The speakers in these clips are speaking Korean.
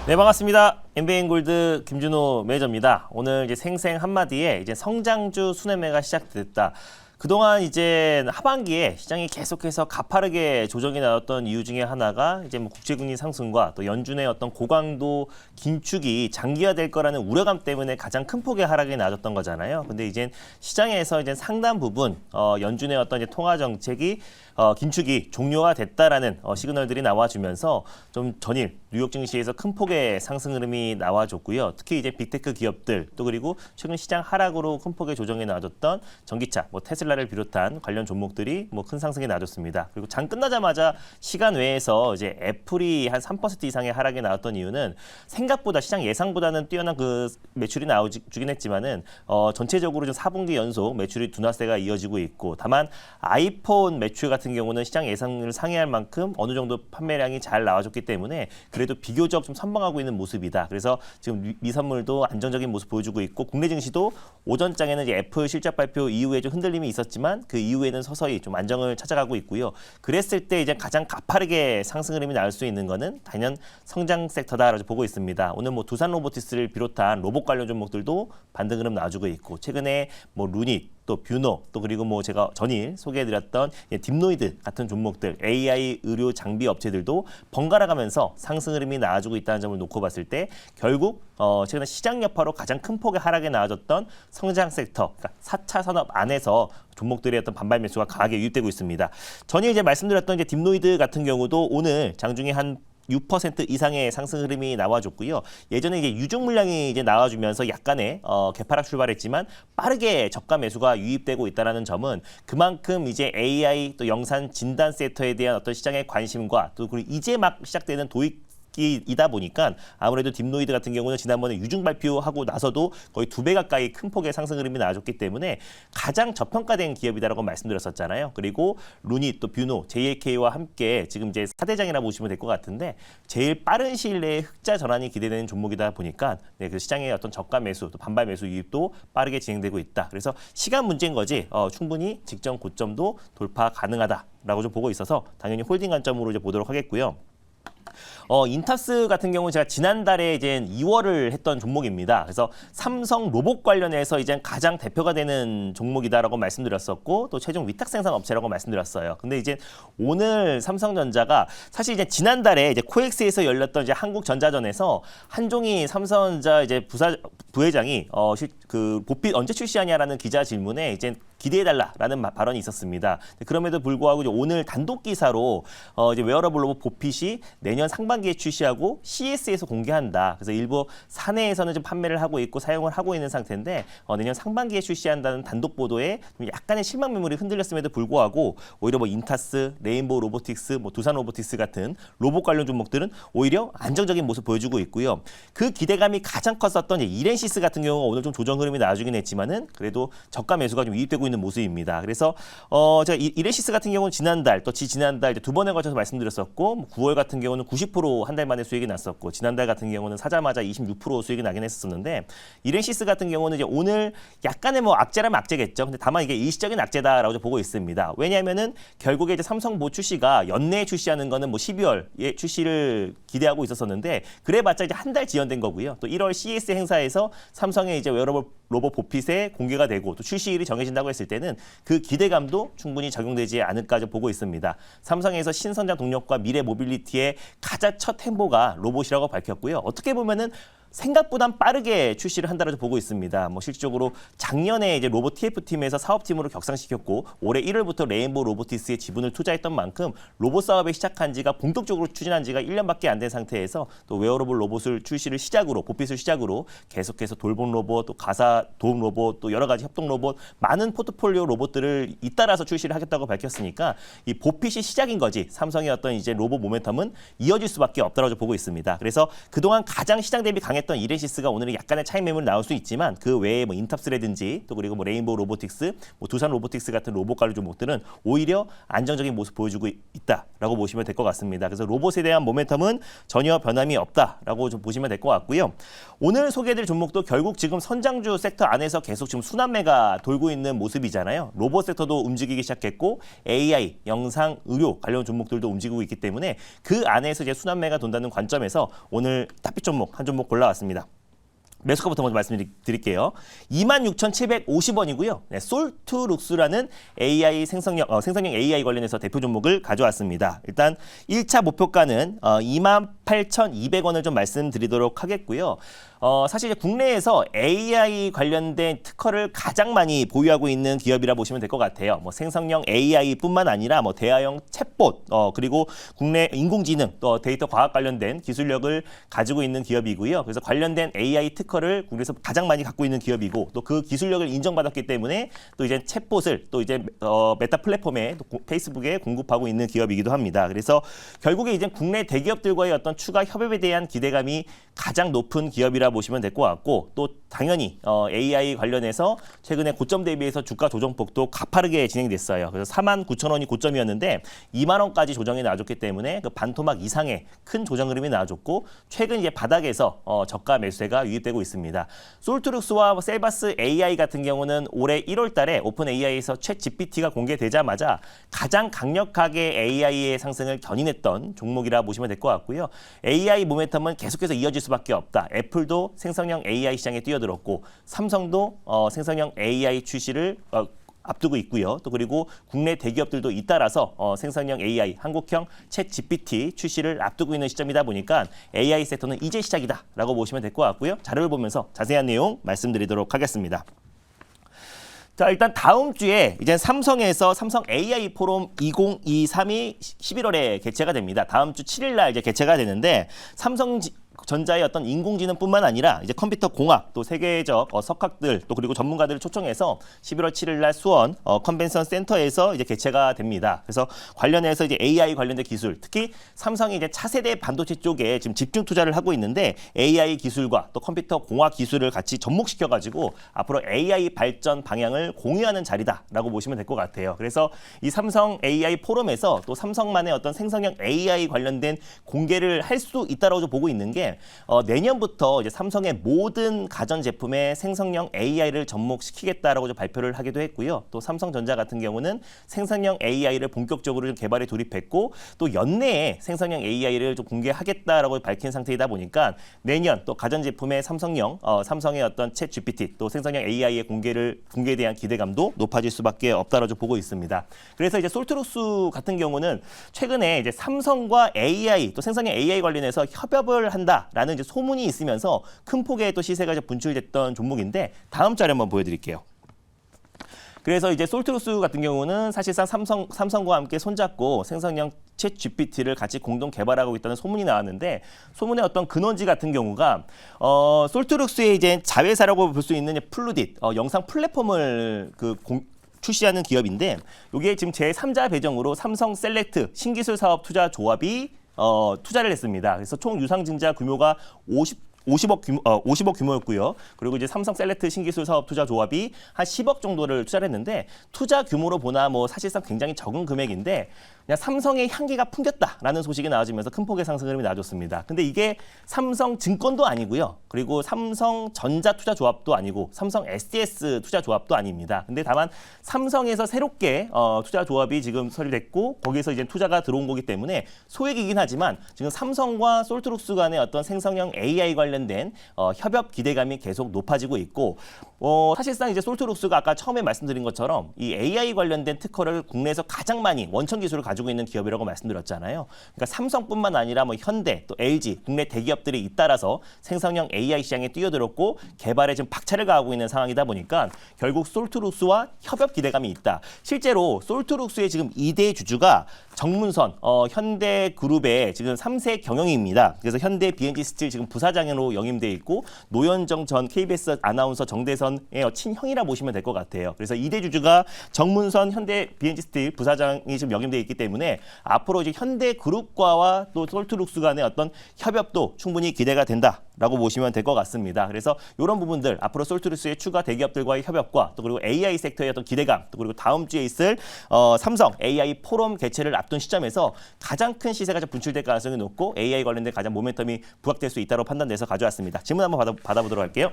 네, 반갑습니다. 엠비엔골드 김준호 매니저입니다. 오늘 이제 생생 한마디에 이제 성장주 순매매가 시작됐다. 그동안 이제 하반기에 시장이 계속해서 가파르게 조정이 나왔던 이유 중에 하나가 이제 뭐 국제금리 상승과 또 연준의 어떤 고강도 긴축이 장기화될 거라는 우려감 때문에 가장 큰 폭의 하락이 나왔던 거잖아요. 근데 이제 시장에서 이제 상당 부분 연준의 어떤 이제 통화 정책이 긴축이 종료가 됐다라는 시그널들이 나와주면서 좀 전일 뉴욕 증시에서 큰 폭의 상승 흐름이 나와줬고요. 특히 이제 빅테크 기업들 또 그리고 최근 시장 하락으로 큰 폭의 조정이 나와줬던 전기차, 뭐 테슬라를 비롯한 관련 종목들이 뭐 큰 상승이 나와줬습니다. 그리고 장 끝나자마자 시간 외에서 이제 애플이 한 3% 이상의 하락이 나왔던 이유는 생각보다 시장 예상보다는 뛰어난 그 매출이 나오긴 했지만은 전체적으로 좀 4분기 연속 매출이 둔화세가 이어지고 있고 다만 아이폰 매출 같은 경우는 시장 예상을 상회할 만큼 어느 정도 판매량이 잘 나와줬기 때문에 그래도 비교적 좀 선방하고 있는 모습이다. 그래서 지금 미선물도 안정적인 모습 보여주고 있고 국내 증시도 오전장에는 이제 애플 실적 발표 이후에 좀 흔들림이 있었지만 그 이후에는 서서히 좀 안정을 찾아가고 있고요. 그랬을 때 이제 가장 가파르게 상승 흐름이 나올 수 있는 거는 단연 성장 섹터다라고 보고 있습니다. 오늘 뭐 두산 로보티스를 비롯한 로봇 관련 종목들도 반등 흐름 나와주고 있고 최근에 뭐 루닛 또 뷰노 또 그리고 뭐 제가 전일 소개해드렸던 딥노이드 같은 종목들 AI 의료 장비 업체들도 번갈아 가면서 상승 흐름이 나와주고 있다는 점을 놓고 봤을 때 결국 최근 시장 여파로 가장 큰 폭의 하락에 나와줬던 성장 섹터, 그러니까 4차 산업 안에서 종목들의 어떤 반발 매수가 강하게 유입되고 있습니다. 전일 이제 말씀드렸던 이제 딥노이드 같은 경우도 오늘 장중에 한 6% 이상의 상승 흐름이 나와줬고요. 예전에 이제 유중 물량이 이제 나와주면서 약간의 개파락 출발했지만 빠르게 저가 매수가 유입되고 있다는 점은 그만큼 이제 AI 또 영상 진단 섹터에 대한 어떤 시장의 관심과 또 그리고 이제 막 시작되는 이다 보니까 아무래도 딥노이드 같은 경우는 지난번에 유중 발표하고 나서도 거의 2배 가까이 큰 폭의 상승 흐름이 나와줬기 때문에 가장 저평가된 기업이다라고 말씀드렸었잖아요. 그리고 루닛 또 뷰노, JLK와 함께 지금 이제 4대장이라 보시면 될 것 같은데 제일 빠른 시일 내에 흑자 전환이 기대되는 종목이다 보니까 그 시장의 어떤 저가 매수 또 반발 매수 유입도 빠르게 진행되고 있다. 그래서 시간 문제인 거지 충분히 직전 고점도 돌파 가능하다라고 좀 보고 있어서 당연히 홀딩 관점으로 이제 보도록 하겠고요. 인타스 같은 경우는 제가 지난달에 이제 2월을 했던 종목입니다. 그래서 삼성 로봇 관련해서 이제 가장 대표가 되는 종목이다라고 말씀드렸었고 또 최종 위탁 생산 업체라고 말씀드렸어요. 근데 이제 오늘 삼성전자가 사실 이제 지난달에 이제 코엑스에서 열렸던 이제 한국전자전에서 한종희 삼성전자 이제 부회장이 그 보핏 언제 출시하냐라는 기자 질문에 이제 기대해달라라는 발언이 있었습니다. 그럼에도 불구하고 이제 오늘 단독 기사로 이제 웨어러블 로봇 보핏이 내년 상반기에 출시하고 CES에서 공개한다. 그래서 일부 사내에서는 좀 판매를 하고 있고 사용을 하고 있는 상태인데 내년 상반기에 출시한다는 단독 보도에 좀 약간의 실망 매물이 흔들렸음에도 불구하고 오히려 뭐 인타스, 레인보우 로보틱스, 뭐 두산 로보틱스 같은 로봇 관련 종목들은 오히려 안정적인 모습 보여주고 있고요. 그 기대감이 가장 컸었던 이제 이렌시스 같은 경우가 오늘 좀 조정 흐름이 나와주긴 했지만은 그래도 저가 매수가 좀 유입되고 있는 모습입니다. 그래서 제가 이렌시스 같은 경우는 지난달 또 지난달 이제 두 번에 걸쳐서 말씀드렸었고 9월 같은 경우는 90% 한 달 만에 수익이 났었고 지난달 같은 경우는 사자마자 26% 수익이 나긴 했었는데 이렌시스 같은 경우는 이제 오늘 약간의 뭐 악재라면 악재겠죠. 근데 다만 이게 일시적인 악재다라고 보고 있습니다. 왜냐하면은 결국에 이제 삼성보 출시가 연내에 출시하는 거는 뭐 12월에 출시를 기대하고 있었었는데 그래봤자 이제 한 달 지연된 거고요. 또 1월 CES 행사에서 삼성의 이제 웨어러블 로봇 보핏에 공개가 되고 또 출시일이 정해진다고 했을 때는 그 기대감도 충분히 적용되지 않을까 보고 있습니다. 삼성에서 신성장 동력과 미래 모빌리티의 가장 첫 행보가 로봇이라고 밝혔고요. 어떻게 보면은 생각보단 빠르게 출시를 한다고 보고 있습니다. 뭐 실질적으로 작년에 이제 로봇 TF팀에서 사업팀으로 격상시켰고 올해 1월부터 레인보우 로보티스에 지분을 투자했던 만큼 로봇 사업을 시작한 지가 본격적으로 추진한 지가 1년밖에 안 된 상태에서 또 웨어러블 로봇을 출시를 시작으로 보핏을 시작으로 계속해서 돌봄 로봇 또 가사 도움 로봇 또 여러 가지 협동 로봇 많은 포트폴리오 로봇들을 잇따라서 출시를 하겠다고 밝혔으니까 이 보핏이 시작인 거지 삼성의 어떤 이제 로봇 모멘텀은 이어질 수밖에 없다고 보고 있습니다. 그래서 그동안 가장 시장 대비 강했던 강했던 이레시스가 오늘은 약간의 차익 매물이 나올 수 있지만 그 외에 뭐 인탑스라든지 또 그리고 뭐 레인보우 로보틱스, 뭐 두산 로보틱스 같은 로봇 관련 종목들은 오히려 안정적인 모습 보여주고 있다라고 보시면 될 것 같습니다. 그래서 로봇에 대한 모멘텀은 전혀 변함이 없다라고 좀 보시면 될 것 같고요. 오늘 소개해드릴 종목도 결국 지금 선장주 섹터 안에서 계속 지금 순환매가 돌고 있는 모습이잖아요. 로봇 섹터도 움직이기 시작했고 AI, 영상, 의료 관련 종목들도 움직이고 있기 때문에 그 안에서 이제 순환매가 돈다는 관점에서 오늘 탑픽 종목 한 종목 골라왔습니다. 매수가부터 먼저 말씀드릴게요. 26,750원이고요. 네, 솔트룩스라는 AI 생성형 AI 관련해서 대표 종목을 가져왔습니다. 일단 1차 목표가는 28,200원을 좀 말씀드리도록 하겠고요. 사실 이제 국내에서 AI 관련된 특허를 가장 많이 보유하고 있는 기업이라 보시면 될 것 같아요. 뭐 생성형 AI뿐만 아니라 뭐 대화형 챗봇 그리고 국내 인공지능 또 데이터 과학 관련된 기술력을 가지고 있는 기업이고요. 그래서 관련된 AI 특허를 국내에서 가장 많이 갖고 있는 기업이고 또 그 기술력을 인정받았기 때문에 또 이제 챗봇을 또 이제 메타 플랫폼에 페이스북에 공급하고 있는 기업이기도 합니다. 그래서 결국에 이제 국내 대기업들과의 어떤 추가 협업에 대한 기대감이 가장 높은 기업이라 보시면 될 것 같고 또 당연히 AI 관련해서 최근에 고점 대비해서 주가 조정폭도 가파르게 진행됐어요. 그래서 49,000원이 고점이었는데 2만 원까지 조정이 나와줬기 때문에 그 반토막 이상의 큰 조정 흐름이 나와줬고 최근 이제 바닥에서 저가 매수세가 유입되고 있습니다. 솔트룩스와 셀바스 AI 같은 경우는 올해 1월 달에 오픈 AI에서 챗 GPT가 공개되자마자 가장 강력하게 AI의 상승을 견인했던 종목이라 보시면 될 것 같고요. AI 모멘텀은 계속해서 이어질 수밖에 없다. 애플도 생성형 AI 시장에 뛰어들었고 삼성도 생성형 AI 출시를 앞두고 있고요. 또 그리고 국내 대기업들도 잇따라서 생성형 AI, 한국형 챗 GPT 출시를 앞두고 있는 시점이다 보니까 AI 섹터는 이제 시작이다라고 보시면 될 것 같고요. 자료를 보면서 자세한 내용 말씀드리도록 하겠습니다. 자, 일단 다음 주에 이제 삼성에서 삼성 AI 포럼 2023이 11월에 개최가 됩니다. 다음 주 7일 날 이제 개최가 되는데 삼성전자의 어떤 인공지능뿐만 아니라 이제 컴퓨터 공학 또 세계적 석학들 또 그리고 전문가들을 초청해서 11월 7일 날 수원 컨벤션 센터에서 이제 개최가 됩니다. 그래서 관련해서 이제 AI 관련된 기술, 특히 삼성이 이제 차세대 반도체 쪽에 지금 집중 투자를 하고 있는데 AI 기술과 또 컴퓨터 공학 기술을 같이 접목시켜 가지고 앞으로 AI 발전 방향을 공유하는 자리다라고 보시면 될 것 같아요. 그래서 이 삼성 AI 포럼에서 또 삼성만의 어떤 생성형 AI 관련된 공개를 할 수 있다라고 보고 있는 게 내년부터 이제 삼성의 모든 가전 제품에 생성형 AI를 접목시키겠다라고 좀 발표를 하기도 했고요. 또 삼성전자 같은 경우는 생성형 AI를 본격적으로 좀 개발에 돌입했고 또 연내에 생성형 AI를 좀 공개하겠다라고 밝힌 상태이다 보니까 내년 또 가전 제품의 삼성의 어떤 챗 GPT 또 생성형 AI의 공개에 대한 기대감도 높아질 수밖에 없다라고 좀 보고 있습니다. 그래서 이제 솔트룩스 같은 경우는 최근에 이제 삼성과 AI 또 생성형 AI 관련해서 협업을 한다라는 이제 소문이 있으면서 큰 폭의 또 시세가 분출됐던 종목인데 다음 자료 한번 보여드릴게요. 그래서 이제 솔트룩스 같은 경우는 사실상 삼성과 함께 손잡고 생성형 챗 GPT를 같이 공동 개발하고 있다는 소문이 나왔는데 소문의 어떤 근원지 같은 경우가 솔트룩스의 이제 자회사라고 볼 수 있는 플루딧 영상 플랫폼을 출시하는 기업인데 이게 지금 제3자 배정으로 삼성 셀렉트 신기술 사업 투자 조합이 투자를 했습니다. 그래서 총 유상증자 규모가 50억 규모였고요. 그리고 이제 삼성 셀렉트 신기술 사업 투자 조합이 한 10억 정도를 투자를 했는데 투자 규모로 보나 뭐 사실상 굉장히 적은 금액인데 그냥 삼성의 향기가 풍겼다라는 소식이 나와지면서 큰 폭의 상승 흐름이 나와줬습니다. 근데 이게 삼성증권도 아니고요. 그리고 삼성전자 투자 조합도 아니고 삼성 SDS 투자 조합도 아닙니다. 근데 다만 삼성에서 새롭게 투자 조합이 지금 설립됐고 거기서 이제 투자가 들어온 거기 때문에 소액이긴 하지만 지금 삼성과 솔트룩스 간의 어떤 생성형 AI 관련된 협업 기대감이 계속 높아지고 있고 사실상 이제 솔트룩스가 아까 처음에 말씀드린 것처럼 이 AI 관련된 특허를 국내에서 가장 많이 원천 기술을 가지고 있는 기업이라고 말씀드렸잖아요. 그러니까 삼성뿐만 아니라 뭐 현대 또 LG 국내 대기업들이 잇따라서 생성형 AI 시장에 뛰어들었고 개발에 지금 박차를 가하고 있는 상황이다 보니까 결국 솔트룩스와 협업 기대감이 있다. 실제로 솔트룩스의 지금 2대 주주가 정문선 현대그룹의 지금 3세 경영입니다. 그래서 현대 BNG 스틸 지금 부사장으로 영임돼 있고 노현정 전 KBS 아나운서 정대선의 친형이라 보시면 될 것 같아요. 그래서 2대 주주가 정문선 현대 BNG 스틸 부사장이 지금 영임돼 있기 때문에 앞으로 이제 현대그룹과와 또 솔트룩스 간의 어떤 협업도 충분히 기대가 된다라고 보시면 될 것 같습니다. 그래서 이런 부분들 앞으로 솔트루스의 추가 대기업들과의 협업과 또 그리고 AI 섹터의 어떤 기대감 또 그리고 다음 주에 있을 삼성 AI 포럼 개최를 앞둔 시점에서 가장 큰 시세가 좀 분출될 가능성이 높고 AI 관련된 가장 모멘텀이 부각될 수 있다고 판단돼서 가져왔습니다. 질문 한번 받아보도록 할게요.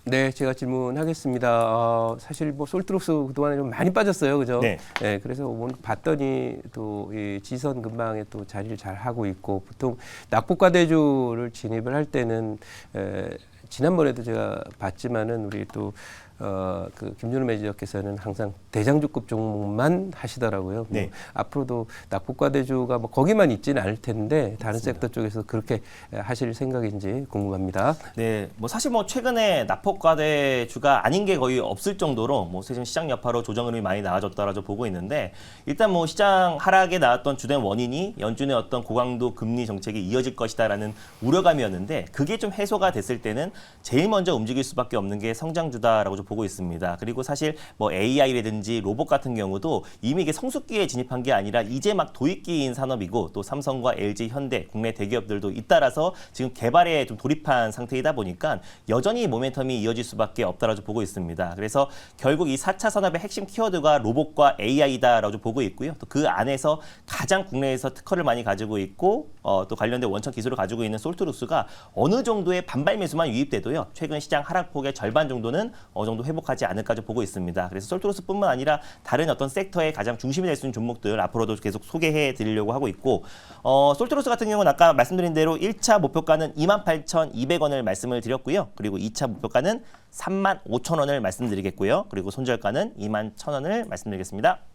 네, 제가 질문하겠습니다. 사실 뭐 솔트룩스 그동안에 좀 많이 빠졌어요, 그죠? 네. 네, 그래서 오늘 봤더니 또 이 지선 근방에 또 자리를 잘 하고 있고 보통 낙폭과대주를 진입을 할 때는 지난번에도 제가 봤지만은 우리 또 그 김준호 매니저께서는 항상 대장주급 종목만 하시더라고요. 네. 뭐 앞으로도 낙폭과대주가 뭐 거기만 있지는 않을 텐데 다른 맞습니다. 섹터 쪽에서 그렇게 하실 생각인지 궁금합니다. 네, 뭐 사실 뭐 최근에 낙폭과대주가 아닌 게 거의 없을 정도로 뭐 최근 시장 여파로 조정 흐름이 많이 나아졌다라고 보고 있는데 일단 뭐 시장 하락에 나왔던 주된 원인이 연준의 어떤 고강도 금리 정책이 이어질 것이다라는 우려감이었는데 그게 좀 해소가 됐을 때는 제일 먼저 움직일 수밖에 없는 게 성장주다라고 좀 보고 있습니다. 그리고 사실 뭐 AI라든지 로봇 같은 경우도 이미 이게 성숙기에 진입한 게 아니라 이제 막 도입기인 산업이고 또 삼성과 LG, 현대, 국내 대기업들도 잇따라서 지금 개발에 좀 돌입한 상태이다 보니까 여전히 모멘텀이 이어질 수밖에 없다라고 보고 있습니다. 그래서 결국 이 4차 산업의 핵심 키워드가 로봇과 AI다라고 보고 있고요. 또 그 안에서 가장 국내에서 특허를 많이 가지고 있고 또 관련된 원천 기술을 가지고 있는 솔트룩스가 어느 정도의 반발 매수만 유입돼도요. 최근 시장 하락폭의 절반 정도는 어느 정도 회복하지 않을까 보고 있습니다. 그래서 솔트루스뿐만 아니라 다른 어떤 섹터의 가장 중심이 될 수 있는 종목들 앞으로도 계속 소개해 드리려고 하고 있고 솔트루스 같은 경우는 아까 말씀드린 대로 1차 목표가는 28,200원을 말씀을 드렸고요. 그리고 2차 목표가는 35,000원을 말씀드리겠고요. 그리고 손절가는 21,000원을 말씀드리겠습니다.